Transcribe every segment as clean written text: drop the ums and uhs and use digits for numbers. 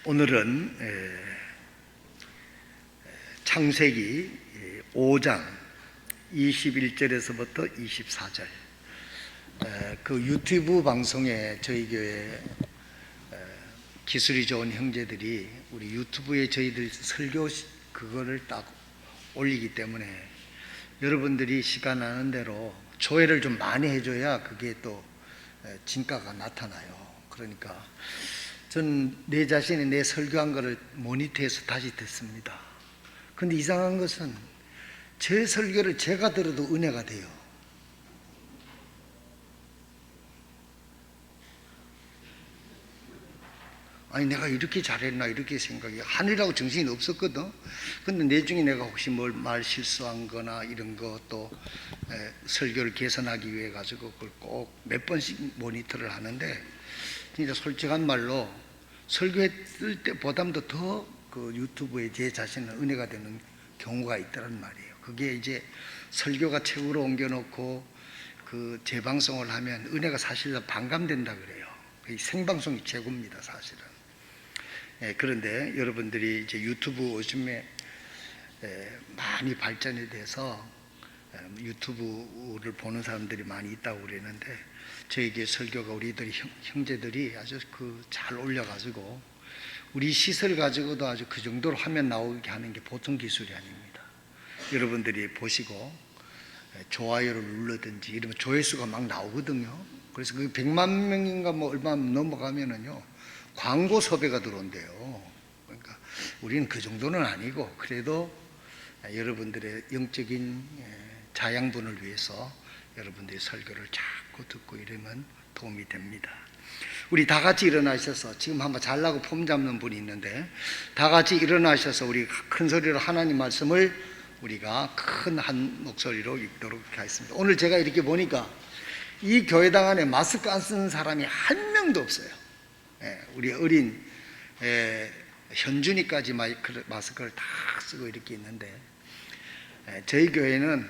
오늘은 창세기 5장 21절에서부터 24절 그 유튜브 방송에 저희 교회 기술이 좋은 형제들이 우리 유튜브에 저희들 설교 그거를 딱 올리기 때문에 여러분들이 시간 나는 대로 조회를 좀 많이 해줘야 그게 또 진가가 나타나요. 그러니까 저는 내 자신이 내 설교한 거를 모니터해서 다시 듣습니다. 근데 이상한 것은 제 설교를 제가 들어도 은혜가 돼요. 아니 내가 이렇게 잘했나 이렇게 생각이 하느라고 정신이 없었거든. 근데 내중에 내가 혹시 뭘 말 실수한 거나 이런 거 또 설교를 개선하기 위해 가지고 그걸 꼭 몇 번씩 모니터를 하는데 진짜 솔직한 말로 설교했을 때보다도 더 그 유튜브에 제 자신은 은혜가 되는 경우가 있다는 말이에요. 그게 이제 설교가 책으로 옮겨놓고 그 재방송을 하면 은혜가 사실 반감된다 그래요. 생방송이 최고입니다, 사실은. 그런데 여러분들이 이제 유튜브 요즘에 많이 발전이 돼서 유튜브를 보는 사람들이 많이 있다고 그러는데 저에게 설교가 우리들이 형제들이 아주 잘 올려가지고 우리 시설 가지고도 아주 그 정도로 화면 나오게 하는 게 보통 기술이 아닙니다. 여러분들이 보시고 좋아요를 눌러든지 이러면 조회수가 막 나오거든요. 그래서 그 100만 명인가 뭐 얼마 넘어가면은요 광고 섭외가 들어온대요. 그러니까 우리는 그 정도는 아니고 그래도 여러분들의 영적인 자양분을 위해서 여러분들의 설교를 자꾸 듣고 이러면 도움이 됩니다. 우리 다 같이 일어나셔서 지금 한번 잘나고 폼 잡는 분이 있는데 다 같이 일어나셔서 우리 큰 소리로 하나님 말씀을 우리가 큰 한 목소리로 읽도록 하겠습니다. 오늘 제가 이렇게 보니까 이 교회당 안에 마스크 안 쓰는 사람이 한 명도 없어요. 우리 어린 현준이까지 마스크를 다 쓰고 이렇게 있는데 저희 교회는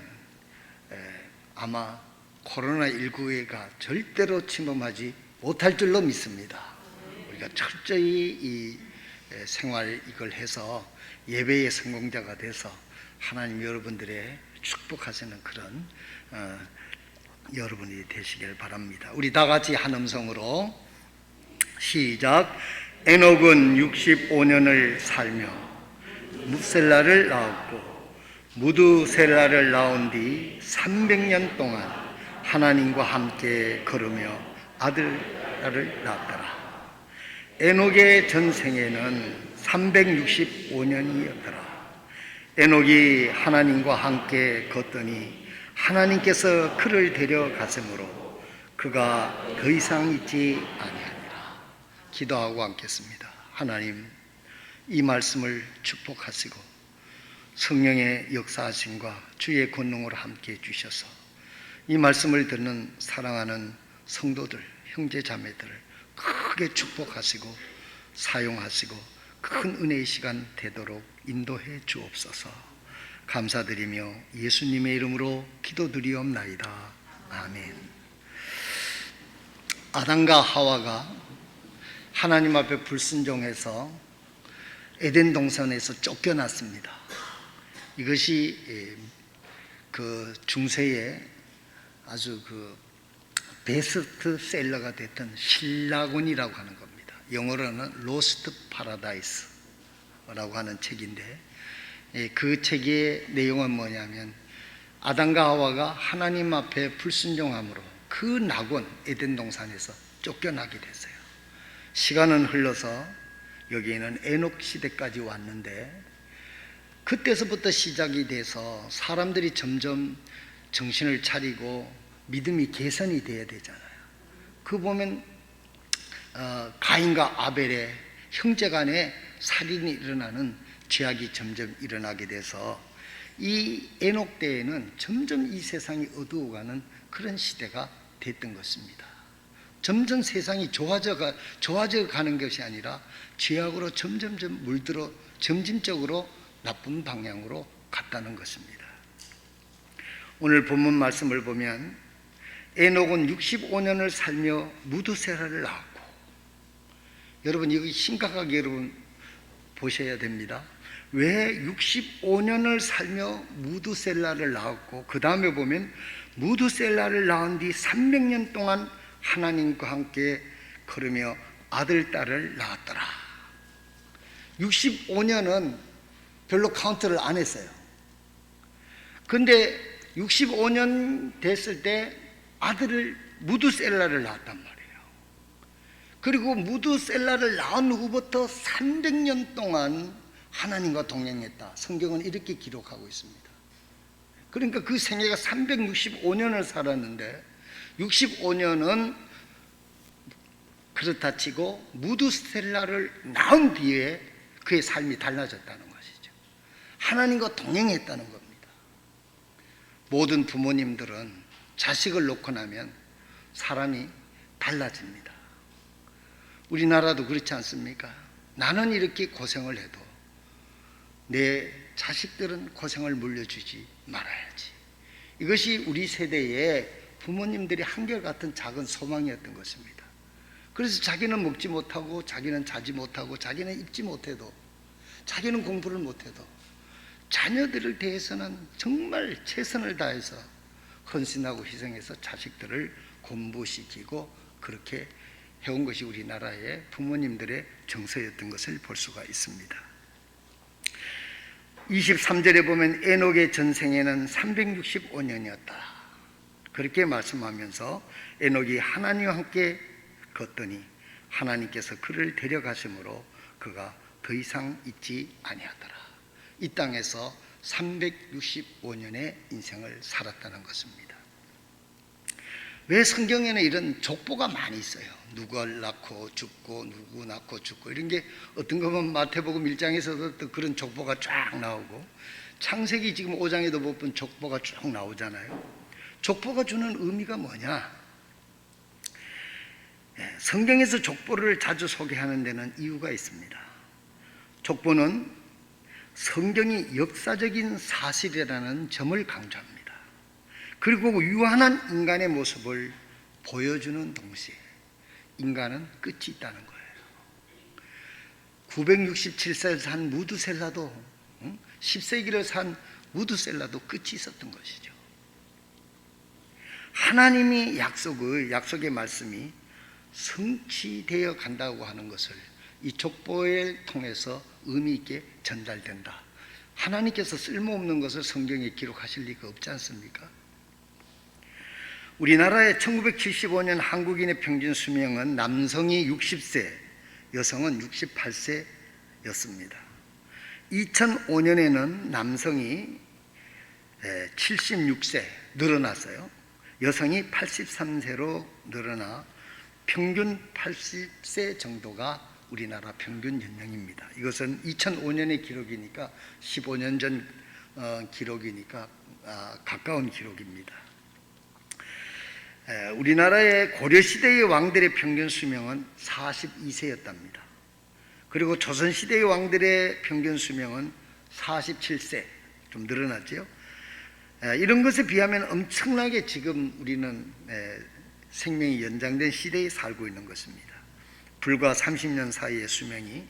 아마 코로나19가 절대로 침범하지 못할 줄로 믿습니다. 우리가 철저히 이 생활 이걸 해서 예배의 성공자가 돼서 하나님 여러분들의 축복하시는 그런 여러분이 되시길 바랍니다. 우리 다 같이 한 음성으로 시작. 에녹은 65년을 살며 무셀라를 낳았고 무두셀라를 낳은 뒤 300년 동안 하나님과 함께 걸으며 아들을 낳았더라. 에녹의 전생에는 365년이었더라. 에녹이 하나님과 함께 걷더니 하나님께서 그를 데려가심으로 그가 더 이상 있지 아니하니라. 기도하고 앉겠습니다. 하나님, 이 말씀을 축복하시고 성령의 역사하심과 주의 권능으로 함께 해주셔서 이 말씀을 듣는 사랑하는 성도들, 형제 자매들을 크게 축복하시고 사용하시고 큰 은혜의 시간 되도록 인도해 주옵소서. 감사드리며 예수님의 이름으로 기도드리옵나이다. 아멘. 아담과 하와가 하나님 앞에 불순종해서 에덴 동산에서 쫓겨났습니다. 이것이 그 중세에 아주 베스트셀러가 됐던 신라곤이라고 하는 겁니다. 영어로는 로스트 파라다이스라고 하는 책인데 그 책의 내용은 뭐냐면 아담과 하와가 하나님 앞에 불순종함으로 그 낙원 에덴 동산에서 쫓겨나게 됐어요. 시간은 흘러서 여기에는 에녹 시대까지 왔는데 그때서부터 시작이 돼서 사람들이 점점 정신을 차리고 믿음이 개선이 돼야 되잖아요. 그 보면 가인과 아벨의 형제 간에 살인이 일어나는 죄악이 점점 일어나게 돼서 이 에녹 때에는 점점 이 세상이 어두워가는 그런 시대가 됐던 것입니다. 점점 세상이 좋아져 가는 것이 아니라 죄악으로 점점점 물들어 점진적으로 나쁜 방향으로 갔다는 것입니다. 오늘 본문 말씀을 보면 에녹은 65년을 살며 무두세라를 낳았고 여러분 이거 심각하게 여러분 보셔야 됩니다. 왜 65년을 살며 무두셀라를 낳았고 그 다음에 보면 무두셀라를 낳은 뒤 300년 동안 하나님과 함께 걸으며 아들, 딸을 낳았더라. 65년은 별로 카운트를 안 했어요. 근데 65년 됐을 때 아들을 무두셀라를 낳았단 말이에요. 그리고 무두셀라를 낳은 후부터 300년 동안 하나님과 동행했다. 성경은 이렇게 기록하고 있습니다. 그러니까 그 생애가 365년을 살았는데 65년은 그렇다 치고 무두셀라를 낳은 뒤에 그의 삶이 달라졌다는 것이죠. 하나님과 동행했다는 겁니다. 모든 부모님들은 자식을 놓고 나면 사람이 달라집니다. 우리나라도 그렇지 않습니까? 나는 이렇게 고생을 해도 내 자식들은 고생을 물려주지 말아야지. 이것이 우리 세대의 부모님들이 한결같은 작은 소망이었던 것입니다. 그래서 자기는 먹지 못하고 자기는 자지 못하고 자기는 입지 못해도 자기는 공부를 못해도 자녀들을 대해서는 정말 최선을 다해서 헌신하고 희생해서 자식들을 공부시키고 그렇게 해온 것이 우리나라의 부모님들의 정서였던 것을 볼 수가 있습니다. 23절에 보면 에녹의 전생에는 365년이었다. 그렇게 말씀하면서 에녹이 하나님과 함께 걷더니 하나님께서 그를 데려가심으로 그가 더 이상 있지 아니하더라. 이 땅에서 365년의 인생을 살았다는 것입니다. 왜 성경에는 이런 족보가 많이 있어요? 누구를 낳고 죽고 누구 낳고 죽고 이런 게 어떤 거 보면 마태복음 1장에서도 또 그런 족보가 쫙 나오고 창세기 지금 5장에도 보면 족보가 쭉 나오잖아요. 족보가 주는 의미가 뭐냐? 성경에서 족보를 자주 소개하는 데는 이유가 있습니다. 족보는 성경이 역사적인 사실이라는 점을 강조합니다. 그리고 유한한 인간의 모습을 보여주는 동시에 인간은 끝이 있다는 거예요. 967세를 산 무두셀라도 10세기를 산 무두셀라도 끝이 있었던 것이죠. 하나님이 약속의 말씀이 성취되어 간다고 하는 것을 이 족보를 통해서 의미 있게 전달된다. 하나님께서 쓸모없는 것을 성경에 기록하실 리가 없지 않습니까? 우리나라의 1975년 한국인의 평균 수명은 남성이 60세, 여성은 68세였습니다. 2005년에는 남성이 76세 늘어났어요. 여성이 83세로 늘어나 평균 80세 정도가 우리나라 평균 연령입니다. 이것은 2005년의 기록이니까 15년 전 기록이니까 가까운 기록입니다. 우리나라의 고려시대의 왕들의 평균 수명은 42세였답니다. 그리고 조선시대의 왕들의 평균 수명은 47세, 좀 늘어났죠. 이런 것에 비하면 엄청나게 지금 우리는 생명이 연장된 시대에 살고 있는 것입니다. 불과 30년 사이의 수명이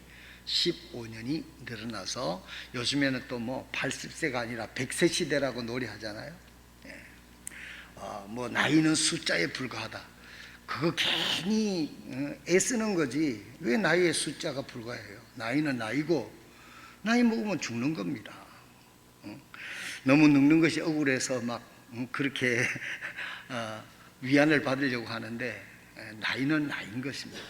15년이 늘어나서 요즘에는 또 뭐 80세가 아니라 100세 시대라고 놀이하잖아요. 뭐 나이는 숫자에 불과하다. 그거 괜히 애쓰는 거지. 왜 나이의 숫자가 불과해요? 나이는 나이고 나이 먹으면 죽는 겁니다. 너무 늙는 것이 억울해서 막 그렇게 위안을 받으려고 하는데 나이는 나이인 것입니다.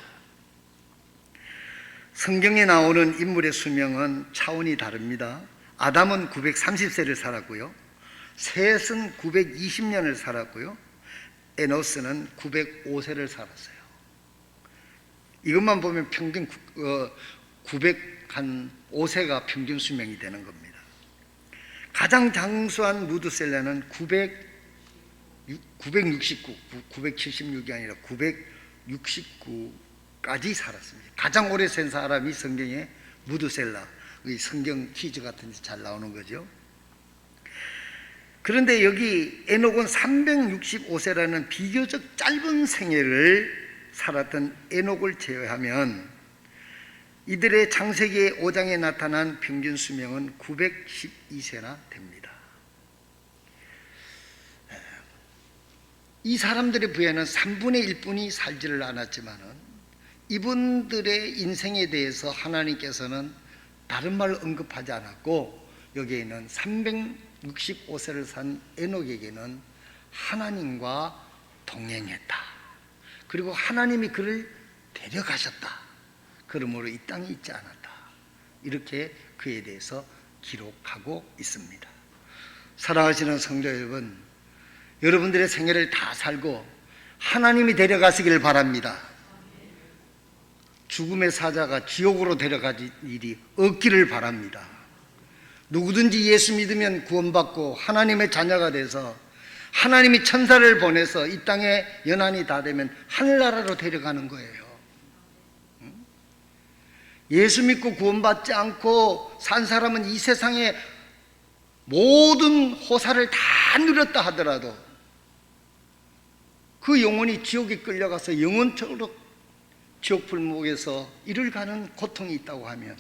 성경에 나오는 인물의 수명은 차원이 다릅니다. 아담은 930세를 살았고요. 셋은 920년을 살았고요. 에노스는 905세를 살았어요. 이것만 보면 평균 905세가 평균 수명이 되는 겁니다. 가장 장수한 무두셀라는 976이 아니라 969까지 살았습니다. 가장 오래 산 사람이 성경에 무두셀라, 성경 퀴즈 같은 데 잘 나오는 거죠. 그런데 여기 에녹은 365세라는 비교적 짧은 생애를 살았던 에녹을 제외하면 이들의 창세기 5장에 나타난 평균 수명은 912세나 됩니다. 이 사람들의 부에는 3분의 1분이 살지를 않았지만은 이분들의 인생에 대해서 하나님께서는 다른 말을 언급하지 않았고, 여기에는 365세를 산 에녹에게는 하나님과 동행했다. 그리고 하나님이 그를 데려가셨다. 그러므로 이 땅에 있지 않았다. 이렇게 그에 대해서 기록하고 있습니다. 사랑하시는 성도 여러분, 여러분들의 생애를 다 살고 하나님이 데려가시길 바랍니다. 죽음의 사자가 지옥으로 데려가질 일이 없기를 바랍니다. 누구든지 예수 믿으면 구원받고 하나님의 자녀가 돼서 하나님이 천사를 보내서 이 땅에 연한이 다 되면 하늘나라로 데려가는 거예요. 예수 믿고 구원받지 않고 산 사람은 이 세상의 모든 호사를 다 누렸다 하더라도 그 영혼이 지옥에 끌려가서 영원토록 지옥 불목에서 이를 가는 고통이 있다고 하면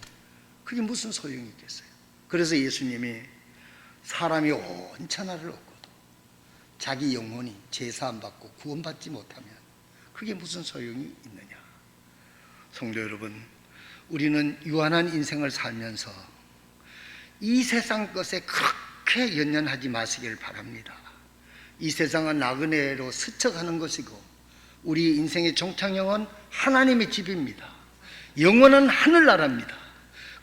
그게 무슨 소용이 있겠어요? 그래서 예수님이 사람이 온 천하를 얻고도 자기 영혼이 제사함 받고 구원받지 못하면 그게 무슨 소용이 있느냐? 성도 여러분, 우리는 유한한 인생을 살면서 이 세상 것에 그렇게 연연하지 마시길 바랍니다. 이 세상은 나그네로 스쳐가는 것이고 우리 인생의 종착역은 하나님의 집입니다. 영원한 하늘나라입니다.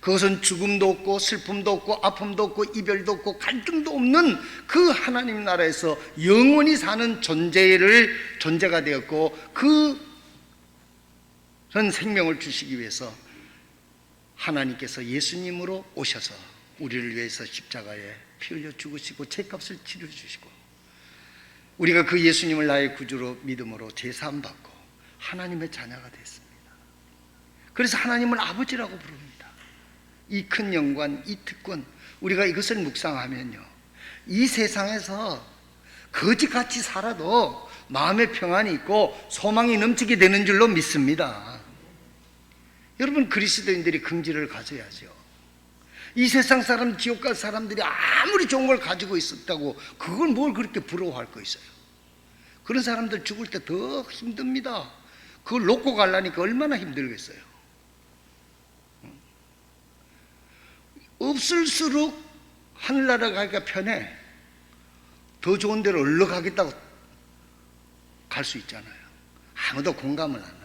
그것은 죽음도 없고 슬픔도 없고 아픔도 없고 이별도 없고 갈등도 없는 그 하나님 나라에서 영원히 사는 존재가 되었고, 그런 생명을 주시기 위해서 하나님께서 예수님으로 오셔서 우리를 위해서 십자가에 피 흘려 죽으시고 죄값을 치러 주시고, 우리가 그 예수님을 나의 구주로 믿음으로 제사함 받고 하나님의 자녀가 됐습니다. 그래서 하나님을 아버지라고 부릅니다. 이 큰 영광, 이 특권, 우리가 이것을 묵상하면요, 이 세상에서 거지같이 살아도 마음의 평안이 있고 소망이 넘치게 되는 줄로 믿습니다. 여러분, 그리스도인들이 긍지를 가져야죠. 이 세상 사람, 지옥 갈 사람들이 아무리 좋은 걸 가지고 있었다고 그걸 뭘 그렇게 부러워할 거 있어요? 그런 사람들 죽을 때 더 힘듭니다. 그걸 놓고 가려니까 얼마나 힘들겠어요. 없을수록 하늘나라 가기가 편해. 더 좋은 데로 얼른 가겠다고 갈 수 있잖아요. 아무도 공감을 안 하네.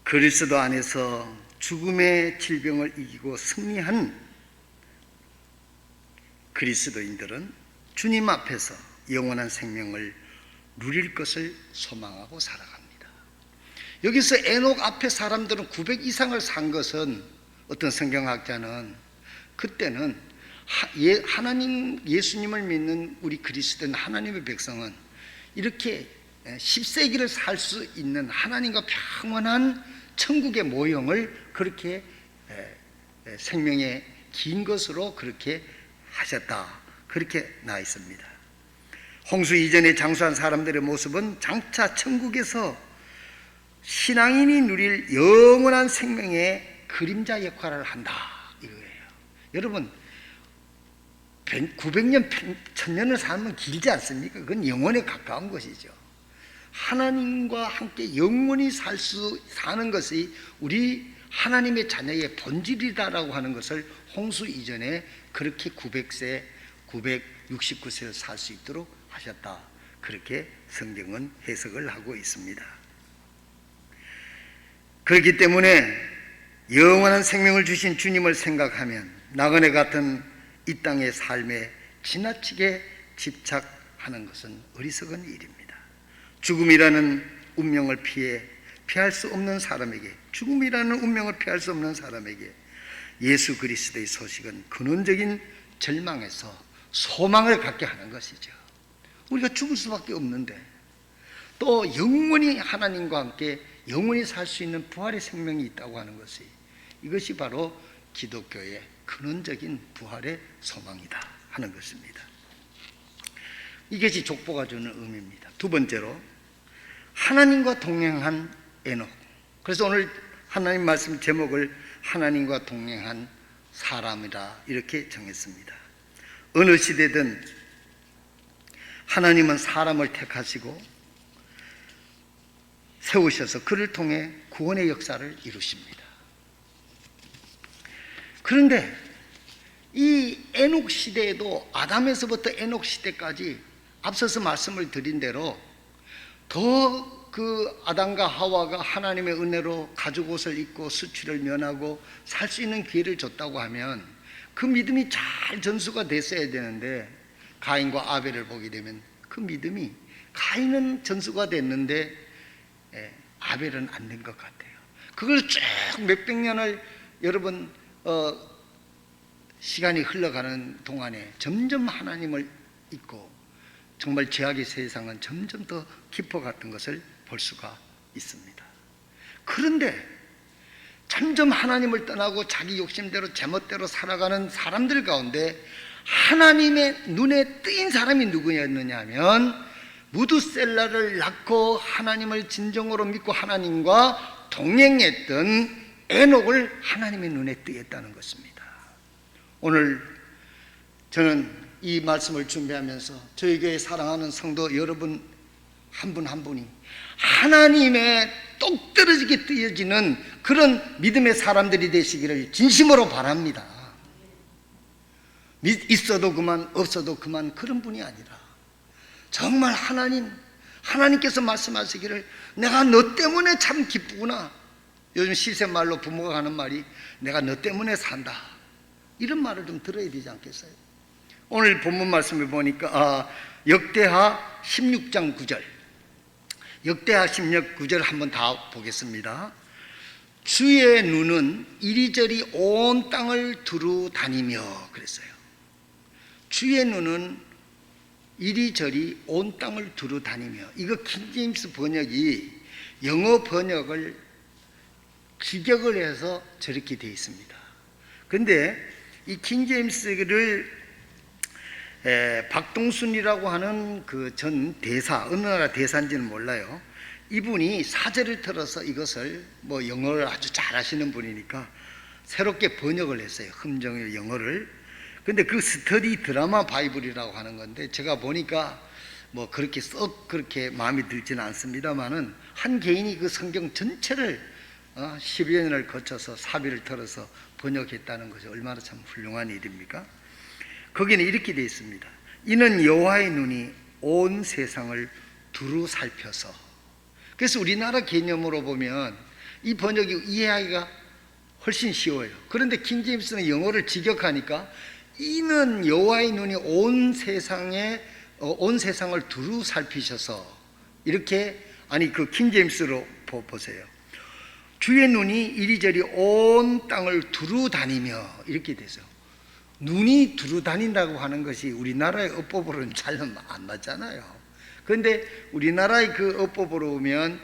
그리스도 안에서 죽음의 질병을 이기고 승리한 그리스도인들은 주님 앞에서 영원한 생명을 누릴 것을 소망하고 살아갑니다. 여기서 에녹 앞에 사람들은 900 이상을 산 것은, 어떤 성경학자는 그때는 하나님, 예수님을 믿는 우리 그리스도인 하나님의 백성은 이렇게 10세기를 살 수 있는 하나님과 평온한 천국의 모형을 그렇게 생명의 긴 것으로 그렇게 하셨다, 그렇게 나와 있습니다. 홍수 이전에 장수한 사람들의 모습은 장차 천국에서 신앙인이 누릴 영원한 생명의 그림자 역할을 한다, 이거예요. 여러분, 900년, 1000년을 살면 길지 않습니까? 그건 영원에 가까운 것이죠. 하나님과 함께 영원히 사는 것이 우리 하나님의 자녀의 본질이다라고 하는 것을 홍수 이전에 그렇게 900세, 969세를 살 수 있도록 하셨다, 그렇게 성경은 해석을 하고 있습니다. 그렇기 때문에 영원한 생명을 주신 주님을 생각하면 나그네 같은 이 땅의 삶에 지나치게 집착하는 것은 어리석은 일입니다. 죽음이라는 운명을 피할 수 없는 사람에게, 죽음이라는 운명을 피할 수 없는 사람에게 예수 그리스도의 소식은 근원적인 절망에서 소망을 갖게 하는 것이죠. 우리가 죽을 수밖에 없는데 또 영원히 하나님과 함께 영원히 살 수 있는 부활의 생명이 있다고 하는 것이, 이것이 바로 기독교의 근원적인 부활의 소망이다 하는 것입니다. 이것이 족보가 주는 의미입니다. 두 번째로, 하나님과 동행한 에녹. 그래서 오늘 하나님 말씀 제목을 하나님과 동행한 사람이라 이렇게 정했습니다. 어느 시대든 하나님은 사람을 택하시고 세우셔서 그를 통해 구원의 역사를 이루십니다. 그런데 이 에녹 시대에도 아담에서부터 에녹 시대까지 앞서서 말씀을 드린 대로 더 그 아담과 하와가 하나님의 은혜로 가죽 옷을 입고 수치를 면하고 살 수 있는 기회를 줬다고 하면 그 믿음이 잘 전수가 됐어야 되는데, 가인과 아벨을 보게 되면 그 믿음이, 가인은 전수가 됐는데 아벨은 안 된 것 같아요. 그걸 쭉 몇백 년을 여러분 시간이 흘러가는 동안에 점점 하나님을 잊고 정말 죄악의 세상은 점점 더 깊어갔던 것을 볼 수가 있습니다. 그런데 점점 하나님을 떠나고 자기 욕심대로 제멋대로 살아가는 사람들 가운데 하나님의 눈에 띄인 사람이 누구였느냐 하면, 무두셀라를 낳고 하나님을 진정으로 믿고 하나님과 동행했던 에녹을 하나님의 눈에 띄었다는 것입니다. 오늘 저는 이 말씀을 준비하면서 저희 교회 사랑하는 성도 여러분 한 분 한 분이 하나님의 똑 떨어지게 띄어지는 그런 믿음의 사람들이 되시기를 진심으로 바랍니다. 있어도 그만 없어도 그만 그런 분이 아니라 정말 하나님께서 말씀하시기를 내가 너 때문에 참 기쁘구나. 요즘 시세말로 부모가 하는 말이 내가 너 때문에 산다, 이런 말을 좀 들어야 되지 않겠어요? 오늘 본문 말씀을 보니까 역대하 16장 9절, 역대하 16절 한번 다 보겠습니다. 주의 눈은 이리저리 온 땅을 두루 다니며 그랬어요. 주의 눈은 이리저리 온 땅을 두루 다니며, 이거 킹제임스 번역이 영어 번역을 기격을 해서 저렇게 되어 있습니다. 그런데 이 킹제임스를 박동순이라고 하는 그 전 대사, 어느 나라 대사인지는 몰라요. 이분이 사제를 틀어서 이것을 영어를 아주 잘하시는 분이니까 새롭게 번역을 했어요. 흠정의 영어를. 근데 그 스터디 드라마 바이블이라고 하는 건데, 제가 보니까 그렇게 썩 그렇게 마음에 들지는 않습니다만은, 한 개인이 그 성경 전체를 10여 년을 거쳐서 사비를 털어서 번역했다는 것이 얼마나 참 훌륭한 일입니까? 거기는 이렇게 되어 있습니다. 이는 여호와의 눈이 온 세상을 두루 살펴서. 그래서 우리나라 개념으로 보면 이 번역이 이해하기가 훨씬 쉬워요. 그런데 킹제임스는 영어를 직역하니까 이는 여호와의 눈이 온 세상을 두루 살피셔서, 이렇게, 아니 그 킹제임스로 보세요. 주의 눈이 이리저리 온 땅을 두루 다니며, 이렇게 돼서 눈이 두루 다닌다고 하는 것이 우리나라의 어법으로는 잘 안 맞잖아요. 그런데 우리나라의 그 어법으로 보면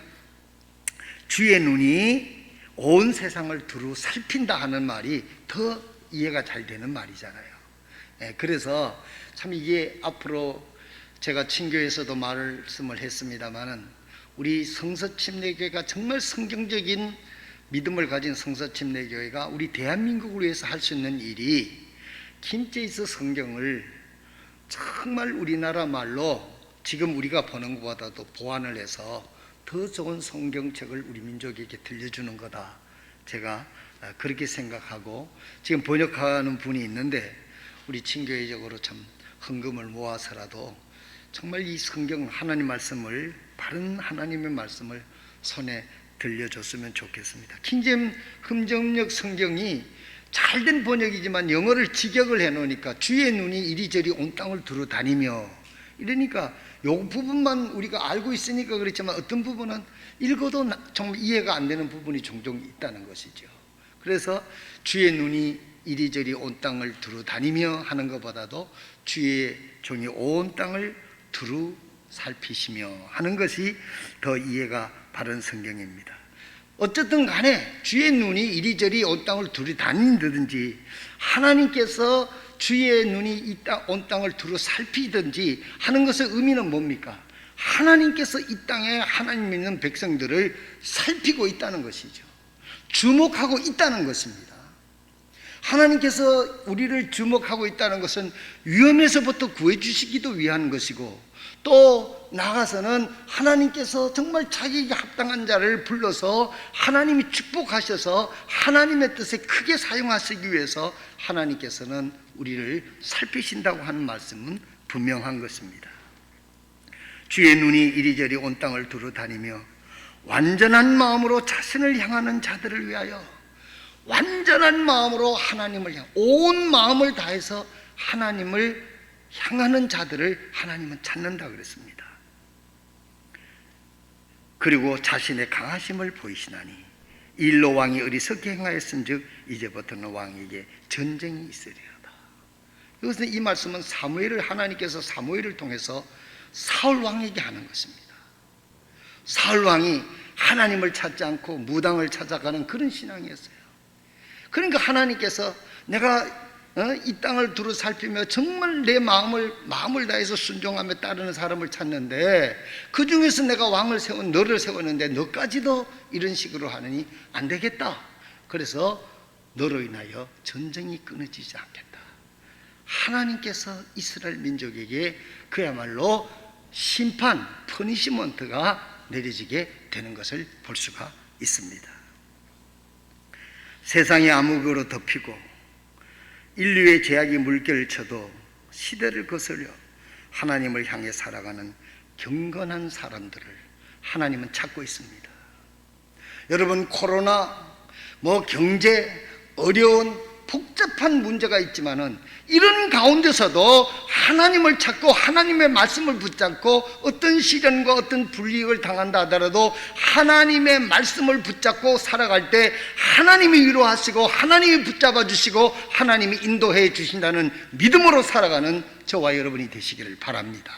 주의 눈이 온 세상을 두루 살핀다 하는 말이 더 이해가 잘 되는 말이잖아요. 그래서 참 이게 앞으로 제가 친교에서도 말씀을 했습니다마는, 우리 성서침례교회가 정말 성경적인 믿음을 가진 성서침례교회가 우리 대한민국을 위해서 할 수 있는 일이, 킹제임스 성경을 정말 우리나라 말로 지금 우리가 보는 것보다도 보완을 해서 더 좋은 성경책을 우리 민족에게 들려주는 거다. 제가 그렇게 생각하고, 지금 번역하는 분이 있는데 우리 친교회적으로 참 헌금을 모아서라도 정말 이 성경 하나님 말씀을, 바른 하나님의 말씀을 손에 들려줬으면 좋겠습니다. 킹제임스 흠정역 성경이 잘된 번역이지만 영어를 직역을 해놓으니까 주의 눈이 이리저리 온 땅을 두루 다니며, 이러니까 요 부분만 우리가 알고 있으니까 그렇지만 어떤 부분은 읽어도 정말 이해가 안 되는 부분이 종종 있다는 것이죠. 그래서 주의 눈이 이리저리 온 땅을 두루 다니며 하는 것보다도 주의 종이 온 땅을 두루 살피시며 하는 것이 더 이해가 바른 성경입니다. 어쨌든 간에 주의 눈이 이리저리 온 땅을 두루 다닌다든지, 하나님께서 주의 눈이 온 땅을 두루 살피든지 하는 것의 의미는 뭡니까? 하나님께서 이 땅에 하나님 믿는 백성들을 살피고 있다는 것이죠. 주목하고 있다는 것입니다. 하나님께서 우리를 주목하고 있다는 것은 위험에서부터 구해주시기도 위한 것이고, 또 나아가서는 하나님께서 정말 자기에게 합당한 자를 불러서 하나님이 축복하셔서 하나님의 뜻에 크게 사용하시기 위해서 하나님께서는 우리를 살피신다고 하는 말씀은 분명한 것입니다. 주의 눈이 이리저리 온 땅을 두루다니며 완전한 마음으로 자신을 향하는 자들을 위하여, 완전한 마음으로 하나님을 향, 온 마음을 다해서 하나님을 향하는 자들을 하나님은 찾는다 그랬습니다. 그리고 자신의 강하심을 보이시나니 일로 왕이 어리석게 행하였은즉 이제부터는 왕에게 전쟁이 있으리로다. 이것은, 이 말씀은 사무엘을, 하나님께서 사무엘을 통해서 사울 왕에게 하는 것입니다. 사울 왕이 하나님을 찾지 않고 무당을 찾아가는 그런 신앙이었어요. 그러니까 하나님께서 내가 이 땅을 두루 살피며 정말 내 마음을 다해서 순종하며 따르는 사람을 찾는데, 그 중에서 내가 왕을 너를 세웠는데 너까지도 이런 식으로 하느니 안 되겠다. 그래서 너로 인하여 전쟁이 끊어지지 않겠다. 하나님께서 이스라엘 민족에게 그야말로 심판, 퍼니시먼트가 내려지게 되는 것을 볼 수가 있습니다. 세상이 암흑으로 덮이고 인류의 제약이 물결을 쳐도 시대를 거스려 하나님을 향해 살아가는 경건한 사람들을 하나님은 찾고 있습니다. 여러분, 코로나, 경제, 어려운 복잡한 문제가 있지만은 이런 가운데서도 하나님을 찾고 하나님의 말씀을 붙잡고 어떤 시련과 어떤 불이익을 당한다 하더라도 하나님의 말씀을 붙잡고 살아갈 때 하나님이 위로하시고 하나님이 붙잡아 주시고 하나님이 인도해 주신다는 믿음으로 살아가는 저와 여러분이 되시기를 바랍니다.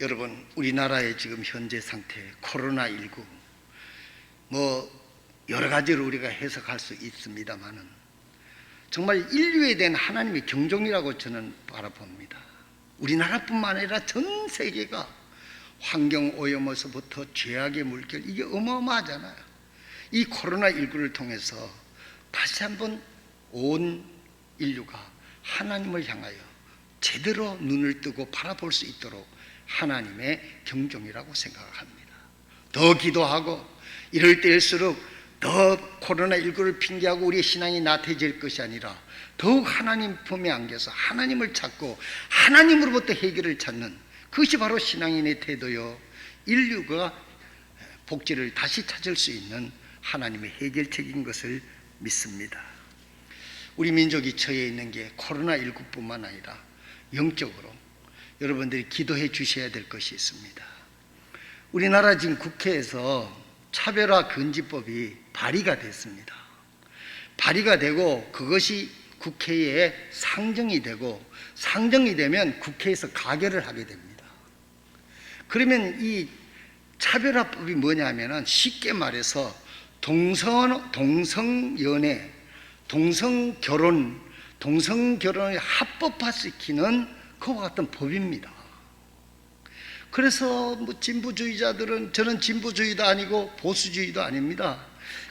여러분, 우리나라의 지금 현재 상태, 코로나19 여러 가지로 우리가 해석할 수 있습니다만은 정말 인류에 대한 하나님의 경종이라고 저는 바라봅니다. 우리나라뿐만 아니라 전 세계가 환경오염에서부터 죄악의 물결, 이게 어마어마하잖아요. 이 코로나19를 통해서 다시 한번 온 인류가 하나님을 향하여 제대로 눈을 뜨고 바라볼 수 있도록 하나님의 경종이라고 생각합니다. 더 기도하고 이럴 때일수록 더 코로나19를 핑계하고 우리의 신앙이 나태해질 것이 아니라 더욱 하나님 품에 안겨서 하나님을 찾고 하나님으로부터 해결을 찾는, 그것이 바로 신앙인의 태도요, 인류가 복지를 다시 찾을 수 있는 하나님의 해결책인 것을 믿습니다. 우리 민족이 처해 있는 게 코로나19뿐만 아니라 영적으로 여러분들이 기도해 주셔야 될 것이 있습니다. 우리나라 지금 국회에서 차별화 금지법이 발의가 됐습니다. 발의가 되고 그것이 국회에 상정이 되고, 상정이 되면 국회에서 가결을 하게 됩니다. 그러면 이 차별화법이 뭐냐면은 쉽게 말해서 동성연애, 동성결혼을 합법화시키는 그와 같은 법입니다. 그래서 진보주의자들은, 저는 진보주의도 아니고 보수주의도 아닙니다.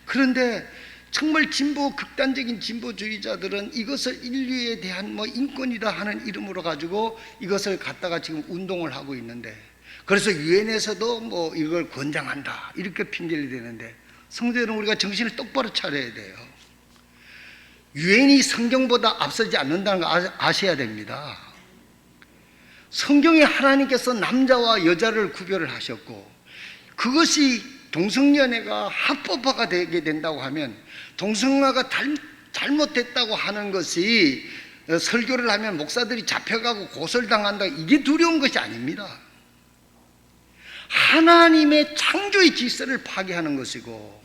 그런데 정말 극단적인 진보주의자들은 이것을 인류에 대한 인권이다 하는 이름으로 가지고 이것을 갖다가 지금 운동을 하고 있는데, 그래서 유엔에서도 이걸 권장한다 이렇게 핑계를 대는데, 성도 여러분, 우리가 정신을 똑바로 차려야 돼요. 유엔이 성경보다 앞서지 않는다는 거 아셔야 됩니다. 성경에 하나님께서 남자와 여자를 구별을 하셨고, 그것이 동성연애가 합법화가 되게 된다고 하면, 동성애가 잘못됐다고 하는 것이 설교를 하면 목사들이 잡혀가고 고소당한다, 이게 두려운 것이 아닙니다. 하나님의 창조의 질서를 파괴하는 것이고,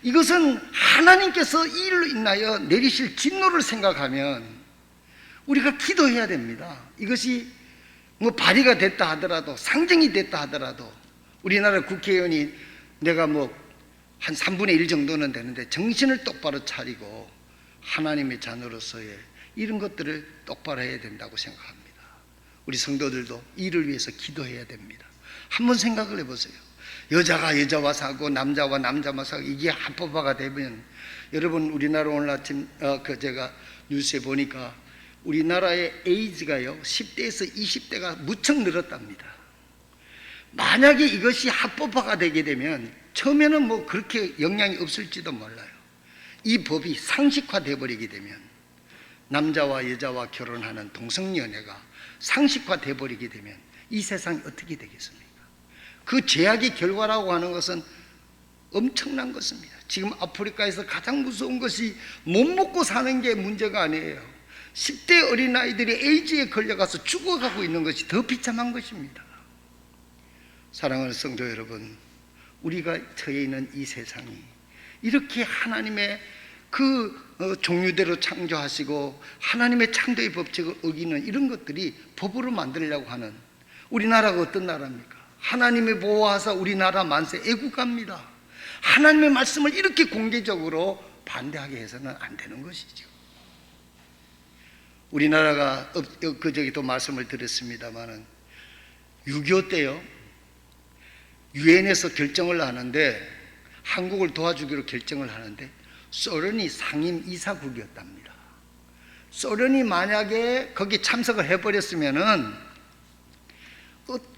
이것은 하나님께서 이 일로 인하여 내리실 진노를 생각하면 우리가 기도해야 됩니다. 이것이 발의가 됐다 하더라도, 상정이 됐다 하더라도, 우리나라 국회의원이 내가 한 3분의 1 정도는 되는데 정신을 똑바로 차리고 하나님의 자녀로서의 이런 것들을 똑바로 해야 된다고 생각합니다. 우리 성도들도 이를 위해서 기도해야 됩니다. 한번 생각을 해보세요. 여자가 여자와 사고 남자와 남자와 사고 이게 합법화가 되면, 여러분 우리나라 오늘 아침 제가 뉴스에 보니까 우리나라의 에이즈가요 10대에서 20대가 무척 늘었답니다. 만약에 이것이 합법화가 되게 되면 처음에는 뭐 그렇게 영향이 없을지도 몰라요. 이 법이 상식화돼 버리게 되면, 남자와 여자와 결혼하는 동성연애가 상식화돼 버리게 되면 이 세상이 어떻게 되겠습니까? 그 제약의 결과라고 하는 것은 엄청난 것입니다. 지금 아프리카에서 가장 무서운 것이 못 먹고 사는 게 문제가 아니에요. 10대 어린아이들이 에이즈에 걸려가서 죽어가고 있는 것이 더 비참한 것입니다. 사랑하는 성도 여러분, 우리가 처해 있는 이 세상이 이렇게 하나님의 그 종류대로 창조하시고 하나님의 창조의 법칙을 어기는 이런 것들이 법으로 만들려고 하는, 우리나라가 어떤 나라입니까? 하나님의 보호하사 우리나라 만세 애국가입니다. 하나님의 말씀을 이렇게 공개적으로 반대하게 해서는 안 되는 것이죠. 우리나라가 그저기도 말씀을 드렸습니다마는 6.25 때요 유엔에서 결정을 하는데, 한국을 도와주기로 결정을 하는데 소련이 상임 이사국이었답니다. 소련이 만약에 거기 참석을 해버렸으면은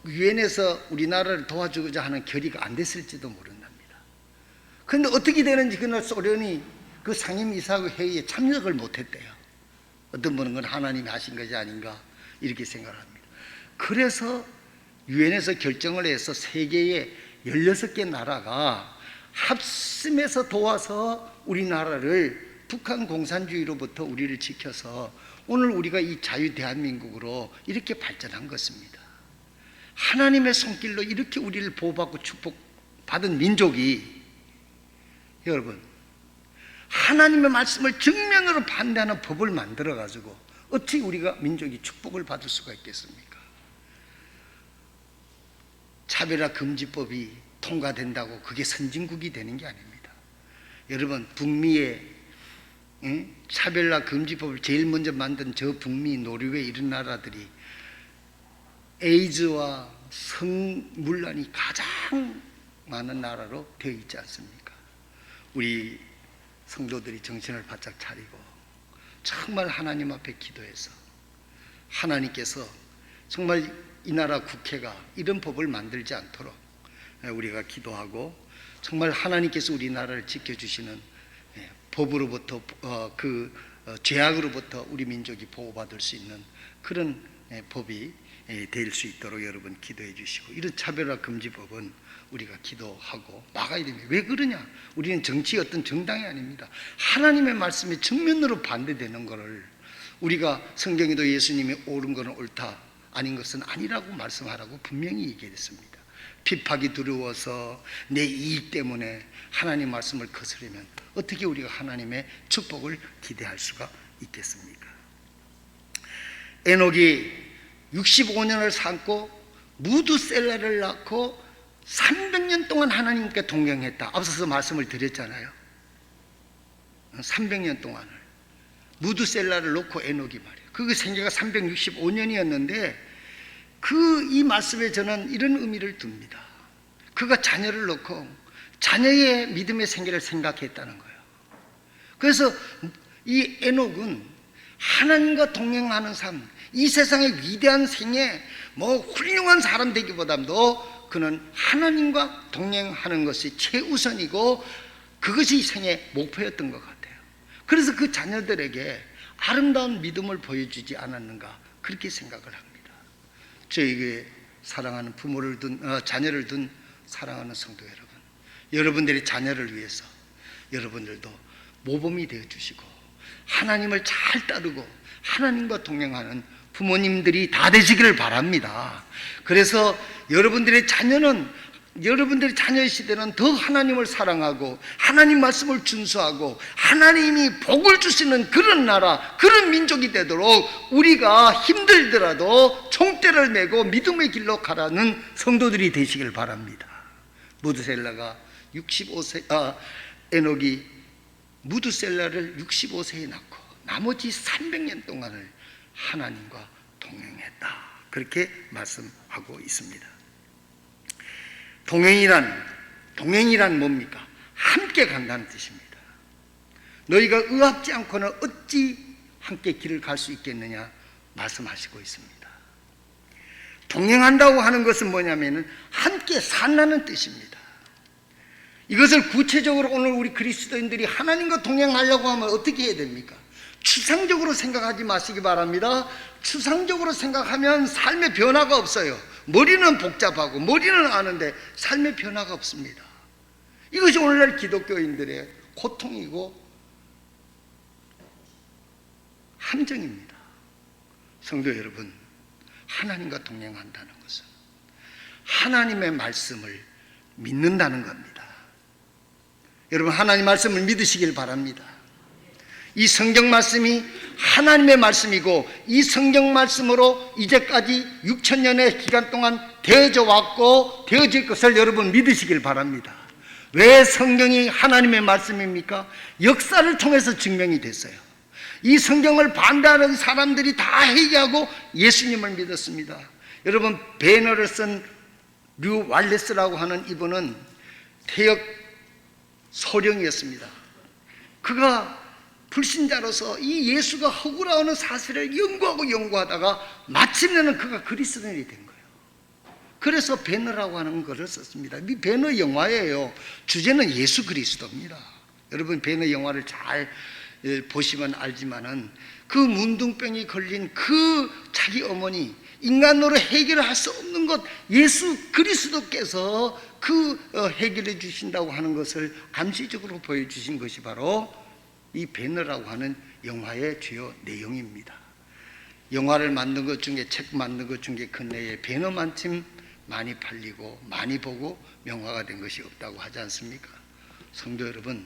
유엔에서 우리나라를 도와주고자 하는 결의가 안 됐을지도 모른답니다. 그런데 어떻게 되는지 그날 소련이 그 상임 이사국 회의에 참석을 못했대요. 어떤 분은 그건 하나님이 하신 것이 아닌가 이렇게 생각을 합니다. 그래서 유엔에서 결정을 해서 세계의 16개 나라가 합심해서 도와서 우리나라를 북한 공산주의로부터 우리를 지켜서 오늘 우리가 이 자유 대한민국으로 이렇게 발전한 것입니다. 하나님의 손길로 이렇게 우리를 보호받고 축복받은 민족이, 여러분 하나님의 말씀을 정면으로 반대하는 법을 만들어 가지고 어떻게 우리가 민족이 축복을 받을 수가 있겠습니까? 차별화 금지법이 통과된다고 그게 선진국이 되는 게 아닙니다. 여러분 북미의 차별화 금지법을 제일 먼저 만든 저 북미, 노르웨이 이런 나라들이 에이즈와 성문란이 가장 많은 나라로 되어 있지 않습니까? 우리 성도들이 정신을 바짝 차리고 정말 하나님 앞에 기도해서 하나님께서 정말 이 나라 국회가 이런 법을 만들지 않도록 우리가 기도하고, 정말 하나님께서 우리나라를 지켜주시는 법으로부터 죄악으로부터 우리 민족이 보호받을 수 있는 그런 법이 될 수 있도록 여러분 기도해 주시고, 이런 차별화 금지법은 우리가 기도하고 막아야 됩니다. 왜 그러냐? 우리는 정치 어떤 정당이 아닙니다. 하나님의 말씀에 정면으로 반대되는 것을 우리가 성경에도 예수님이 옳은 것은 옳다, 아닌 것은 아니라고 말씀하라고 분명히 얘기했습니다. 핍박이 두려워서 내 이익 때문에 하나님 말씀을 거스르면 어떻게 우리가 하나님의 축복을 기대할 수가 있겠습니까? 에녹이 65년을 살고 무두셀라를 낳고 300년 동안 하나님께 동행했다. 앞서서 말씀을 드렸잖아요. 300년 동안을 무두셀라를 놓고 에녹이 말이에요. 그 생애가 365년이었는데 이 말씀에 저는 이런 의미를 둡니다. 그가 자녀를 놓고 자녀의 믿음의 생애를 생각했다는 거예요. 그래서 이 에녹은 하나님과 동행하는 삶, 이 세상의 위대한 생애, 뭐 훌륭한 사람 되기보다도 그는 하나님과 동행하는 것이 최우선이고 그것이 생애 목표였던 것 같아요. 그래서 그 자녀들에게 아름다운 믿음을 보여주지 않았는가 그렇게 생각을 합니다. 저에게 사랑하는 부모를 둔 자녀를 둔 사랑하는 성도 여러분, 여러분들의 자녀를 위해서 여러분들도 모범이 되어 주시고 하나님을 잘 따르고 하나님과 동행하는 부모님들이 다 되시기를 바랍니다. 그래서 여러분들의 자녀의 시대는 더 하나님을 사랑하고 하나님 말씀을 준수하고 하나님이 복을 주시는 그런 나라, 그런 민족이 되도록 우리가 힘들더라도 총대를 메고 믿음의 길로 가라는 성도들이 되시길 바랍니다. 무두셀라가 에녹이 무두셀라를 65세에 낳고 나머지 300년 동안을 하나님과 동행했다. 그렇게 말씀하고 있습니다. 동행이란 뭡니까? 함께 간다는 뜻입니다. 너희가 의합지 않고는 어찌 함께 길을 갈 수 있겠느냐 말씀하시고 있습니다. 동행한다고 하는 것은 뭐냐면 함께 산다는 뜻입니다. 이것을 구체적으로 오늘 우리 그리스도인들이 하나님과 동행하려고 하면 어떻게 해야 됩니까? 추상적으로 생각하지 마시기 바랍니다. 추상적으로 생각하면 삶의 변화가 없어요. 머리는 복잡하고 머리는 아는데 삶의 변화가 없습니다. 이것이 오늘날 기독교인들의 고통이고 함정입니다. 성도 여러분, 하나님과 동행한다는 것은 하나님의 말씀을 믿는다는 겁니다. 여러분, 하나님 말씀을 믿으시길 바랍니다. 이 성경 말씀이 하나님의 말씀이고 이 성경 말씀으로 이제까지 6,000년의 기간 동안 되어져 왔고 되어질 것을 여러분 믿으시길 바랍니다. 왜 성경이 하나님의 말씀입니까? 역사를 통해서 증명이 됐어요. 이 성경을 반대하는 사람들이 다 회개하고 예수님을 믿었습니다. 여러분, 배너를 쓴 류 왈레스라고 하는 이분은 퇴역 소령이었습니다. 그가 불신자로서 이 예수가 허구라는 사실을 연구하다가 마침내는 그가 그리스도인이 된 거예요. 그래서 배너라고 하는 것을 썼습니다. 이 배너 영화예요. 주제는 예수 그리스도입니다. 여러분, 배너 영화를 잘 보시면 알지만은 그 문둥병이 걸린 그 자기 어머니, 인간으로 해결할 수 없는 것 예수 그리스도께서 그 해결해 주신다고 하는 것을 암시적으로 보여주신 것이 바로 이 배너라고 하는 영화의 주요 내용입니다. 영화를 만든 것 중에, 책 만든 것 중에 근래에 배너만큼 많이 팔리고 많이 보고 명화가 된 것이 없다고 하지 않습니까? 성도 여러분,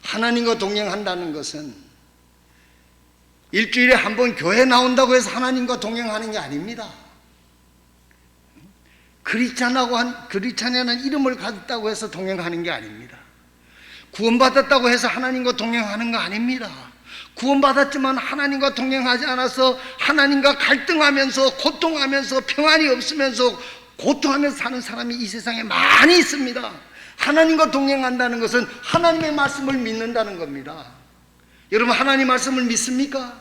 하나님과 동행한다는 것은 일주일에 한 번 교회 나온다고 해서 하나님과 동행하는 게 아닙니다. 크리스찬이라는 이름을 가졌다고 해서 동행하는 게 아닙니다. 구원받았다고 해서 하나님과 동행하는 거 아닙니다. 구원받았지만 하나님과 동행하지 않아서 하나님과 갈등하면서 고통하면서 평안이 없으면서 고통하면서 사는 사람이 이 세상에 많이 있습니다. 하나님과 동행한다는 것은 하나님의 말씀을 믿는다는 겁니다. 여러분, 하나님 말씀을 믿습니까?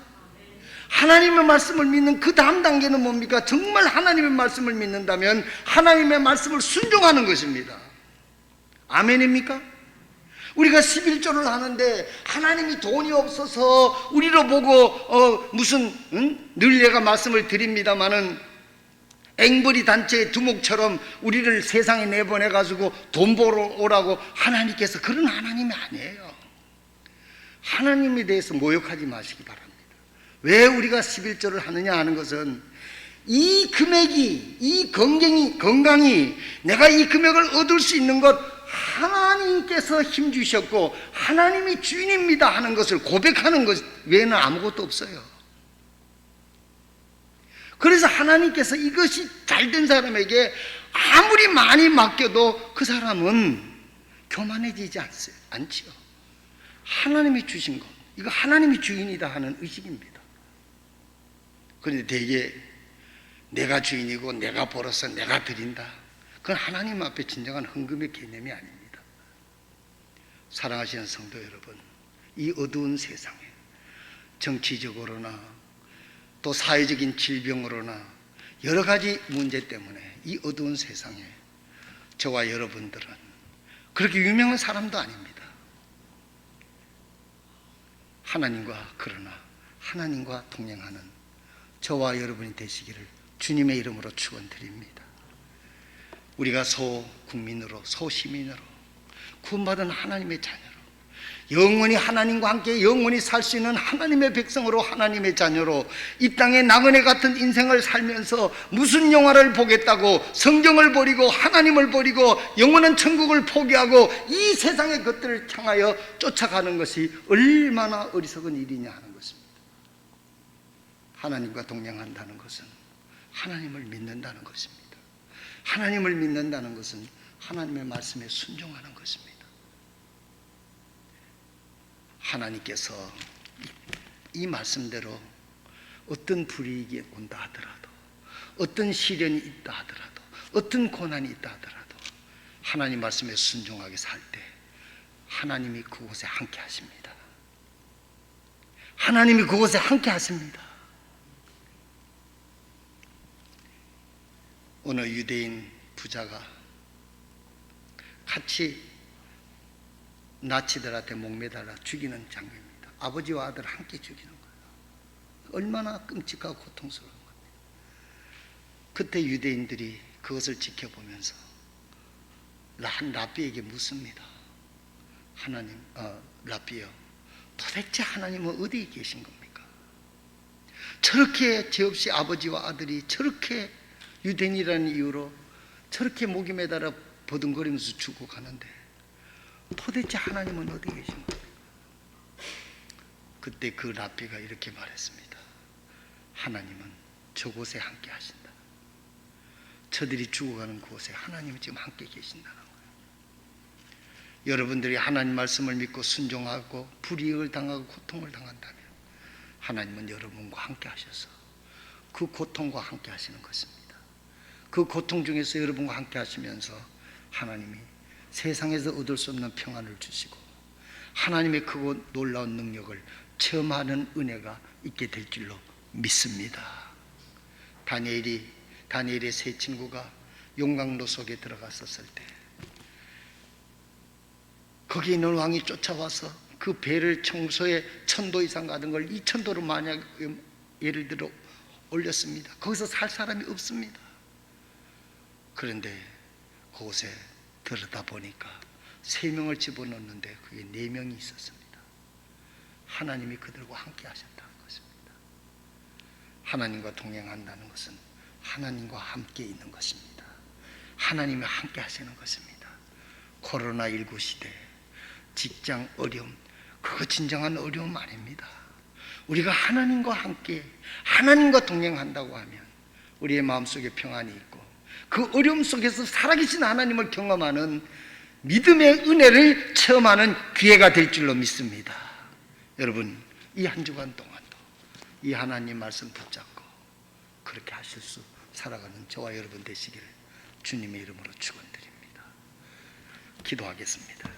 하나님의 말씀을 믿는 그 다음 단계는 뭡니까? 정말 하나님의 말씀을 믿는다면 하나님의 말씀을 순종하는 것입니다. 아멘입니까? 우리가 11조를 하는데 하나님이 돈이 없어서 우리로 보고 늘 내가 말씀을 드립니다마는 앵벌이 단체의 두목처럼 우리를 세상에 내보내가지고 돈 벌어 오라고 하나님께서 그런 하나님이 아니에요. 하나님에 대해서 모욕하지 마시기 바랍니다. 왜 우리가 11조를 하느냐 하는 것은 이 금액이, 이 건강이 내가 이 금액을 얻을 수 있는 것 하나님께서 힘주셨고 하나님이 주인입니다 하는 것을 고백하는 것 외에는 아무것도 없어요. 그래서 하나님께서 이것이 잘된 사람에게 아무리 많이 맡겨도 그 사람은 교만해지지 않지요. 하나님이 주신 것, 이거 하나님이 주인이다 하는 의식입니다. 그런데 대개 내가 주인이고 내가 벌어서 내가 드린다, 그건 하나님 앞에 진정한 헌금의 개념이 아닙니다. 사랑하시는 성도 여러분, 이 어두운 세상에 정치적으로나 또 사회적인 질병으로나 여러 가지 문제 때문에 이 어두운 세상에 저와 여러분들은 그렇게 유명한 사람도 아닙니다. 그러나 하나님과 동행하는 저와 여러분이 되시기를 주님의 이름으로 축원드립니다. 우리가 소국민으로, 소시민으로 구원받은 하나님의 자녀로 영원히 하나님과 함께 영원히 살 수 있는 하나님의 백성으로, 하나님의 자녀로 이 땅에 나그네 같은 인생을 살면서 무슨 영화를 보겠다고 성경을 버리고 하나님을 버리고 영원한 천국을 포기하고 이 세상의 것들을 향하여 쫓아가는 것이 얼마나 어리석은 일이냐 하는 것입니다. 하나님과 동행한다는 것은 하나님을 믿는다는 것입니다. 하나님을 믿는다는 것은 하나님의 말씀에 순종하는 것입니다. 하나님께서 이 말씀대로 어떤 불이익이 온다 하더라도, 어떤 시련이 있다 하더라도, 어떤 고난이 있다 하더라도 하나님 말씀에 순종하게 살 때 하나님이 그곳에 함께 하십니다. 하나님이 그곳에 함께 하십니다. 어느 유대인 부자가 같이 나치들한테 목매달아 죽이는 장면입니다. 아버지와 아들 함께 죽이는 거예요. 얼마나 끔찍하고 고통스러운 겁니다. 그때 유대인들이 그것을 지켜보면서 랍비에게 묻습니다. 하나님, 랍비요, 도대체 하나님은 어디에 계신 겁니까? 저렇게 죄 없이 아버지와 아들이 저렇게 유대인이라는 이유로 저렇게 목이 매달아 버둥거리면서 죽고 가는데 도대체 하나님은 어디 계신 겁니까? 그때 그 랍비가 이렇게 말했습니다. 하나님은 저곳에 함께 하신다. 저들이 죽어가는 곳에 하나님은 지금 함께 계신다는 거예요. 여러분들이 하나님 말씀을 믿고 순종하고 불이익을 당하고 고통을 당한다면 하나님은 여러분과 함께 하셔서 그 고통과 함께 하시는 것입니다. 그 고통 중에서 여러분과 함께 하시면서 하나님이 세상에서 얻을 수 없는 평안을 주시고 하나님의 크고 놀라운 능력을 체험하는 은혜가 있게 될 줄로 믿습니다. 다니엘의 세 친구가 용광로 속에 들어갔었을 때 거기 있는 왕이 쫓아와서 그 배를 청소에 1000도 이상 가던 걸 2000도로 만약 예를 들어 올렸습니다. 거기서 살 사람이 없습니다. 그런데 그곳에 들여다 보니까 3명을 집어넣는데 그게 4명이 있었습니다. 하나님이 그들과 함께 하셨다는 것입니다. 하나님과 동행한다는 것은 하나님과 함께 있는 것입니다. 하나님이 함께 하시는 것입니다. 코로나19 시대 직장 어려움, 그거 진정한 어려움 아닙니다. 우리가 하나님과 함께 하나님과 동행한다고 하면 우리의 마음속에 평안이 있고 그 어려움 속에서 살아계신 하나님을 경험하는 믿음의 은혜를 체험하는 기회가 될 줄로 믿습니다. 여러분, 이 한 주간 동안도 이 하나님 말씀 붙잡고 그렇게 하실 수 살아가는 저와 여러분 되시기를 주님의 이름으로 축원드립니다. 기도하겠습니다.